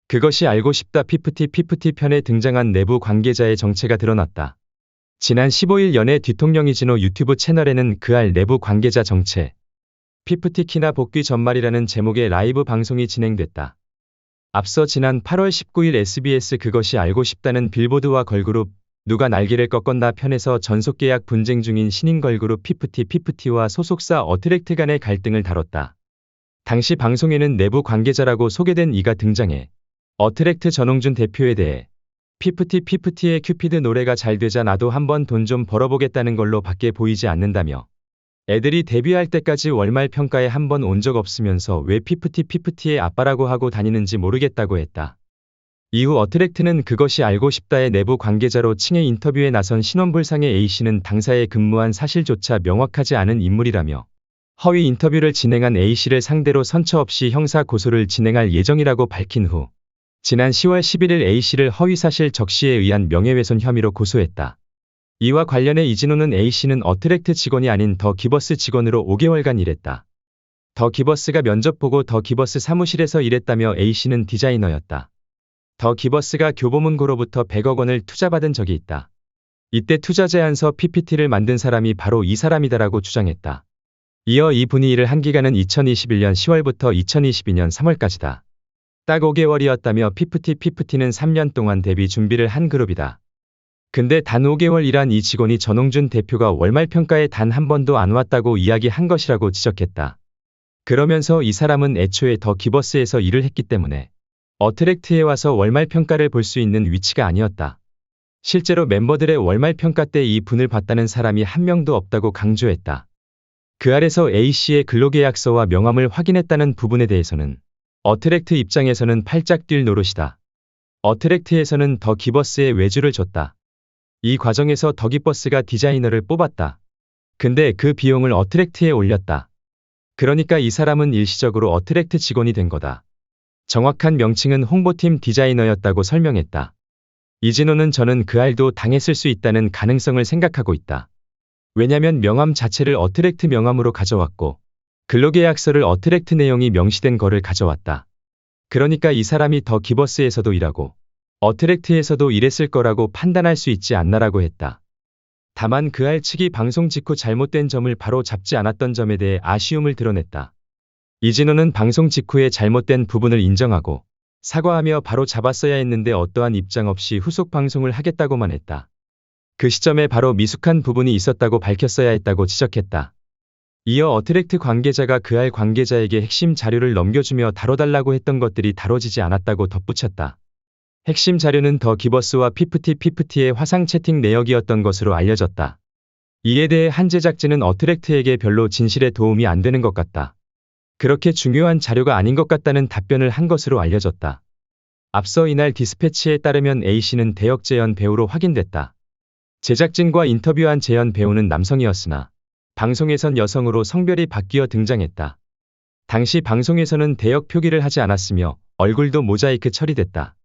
그것이 알고 싶다 피프티 편에 등장한 내부 관계자의 정체가 드러났다. 지난 15일 연예 뒤통령 이진호 유튜브 채널에는 그알 내부 관계자 정체, 피프티 키나 복귀 전말이라는 제목의 라이브 방송이 진행됐다. 앞서 지난 8월 19일 SBS 그것이 알고 싶다는 빌보드와 걸그룹 누가 날개를 꺾었나 편에서 전속계약 분쟁 중인 신인 걸그룹 피프티와 소속사 어트랙트 간의 갈등을 다뤘다. 당시 방송에는 내부 관계자라고 소개된 이가 등장해 어트랙트 전홍준 대표에 대해 피프티의 큐피드 노래가 잘 되자 나도 한번 돈 좀 벌어보겠다는 걸로 밖에 보이지 않는다며 애들이 데뷔할 때까지 월말 평가에 한 번 온 적 없으면서 왜 피프티의 아빠라고 하고 다니는지 모르겠다고 했다. 이후 어트랙트는 그것이 알고 싶다의 내부 관계자로 칭해 인터뷰에 나선 신원불상의 A씨는 당사에 근무한 사실조차 명확하지 않은 인물이라며 허위 인터뷰를 진행한 A씨를 상대로 선처 없이 형사 고소를 진행할 예정이라고 밝힌 후 지난 10월 11일 A씨를 허위사실 적시에 의한 명예훼손 혐의로 고소했다. 이와 관련해 이진호는 A씨는 어트랙트 직원이 아닌 더 기버스 직원으로 5개월간 일했다. 더 기버스가 면접 보고 더 기버스 사무실에서 일했다며 A씨는 디자이너였다. 더 기버스가 교보문고로부터 100억 원을 투자받은 적이 있다. 이때 투자 제안서 PPT를 만든 사람이 바로 이 사람이다라고 주장했다. 이어 이분이 일을 한 기간은 2021년 10월부터 2022년 3월까지다. 딱 5개월이었다며 피프티는 3년 동안 데뷔 준비를 한 그룹이다. 근데 단 5개월 일한 이 직원이 전홍준 대표가 월말 평가에 단 한 번도 안 왔다고 이야기한 것이라고 지적했다. 그러면서 이 사람은 애초에 더 기버스에서 일을 했기 때문에 어트랙트에 와서 월말 평가를 볼 수 있는 위치가 아니었다. 실제로 멤버들의 월말 평가 때 이 분을 봤다는 사람이 한 명도 없다고 강조했다. 그 아래서 A씨의 근로계약서와 명함을 확인했다는 부분에 대해서는 어트랙트 입장에서는 팔짝 뛸 노릇이다. 어트랙트에서는 더 기버스에 외주를 줬다. 이 과정에서 더 기버스가 디자이너를 뽑았다. 근데 그 비용을 어트랙트에 올렸다. 그러니까 이 사람은 일시적으로 어트랙트 직원이 된 거다. 정확한 명칭은 홍보팀 디자이너였다고 설명했다. 이진호는 저는 그 알도 당했을 수 있다는 가능성을 생각하고 있다. 왜냐면 명함 자체를 어트랙트 명함으로 가져왔고 근로계약서를 어트랙트 내용이 명시된 거를 가져왔다. 그러니까 이 사람이 더 기버스에서도 일하고 어트랙트에서도 일했을 거라고 판단할 수 있지 않나라고 했다. 다만 그 알 측이 방송 직후 잘못된 점을 바로 잡지 않았던 점에 대해 아쉬움을 드러냈다. 이진호는 방송 직후에 잘못된 부분을 인정하고 사과하며 바로 잡았어야 했는데 어떠한 입장 없이 후속 방송을 하겠다고만 했다. 그 시점에 바로 미숙한 부분이 있었다고 밝혔어야 했다고 지적했다. 이어 어트랙트 관계자가 그 알 관계자에게 핵심 자료를 넘겨주며 다뤄달라고 했던 것들이 다뤄지지 않았다고 덧붙였다. 핵심 자료는 더 기버스와 피프티의 화상 채팅 내역이었던 것으로 알려졌다. 이에 대해 한 제작진은 어트랙트에게 별로 진실에 도움이 안 되는 것 같다. 그렇게 중요한 자료가 아닌 것 같다는 답변을 한 것으로 알려졌다. 앞서 이날 디스패치에 따르면 A씨는 대역 재연 배우로 확인됐다. 제작진과 인터뷰한 재연 배우는 남성이었으나 방송에선 여성으로 성별이 바뀌어 등장했다. 당시 방송에서는 대역 표기를 하지 않았으며 얼굴도 모자이크 처리됐다.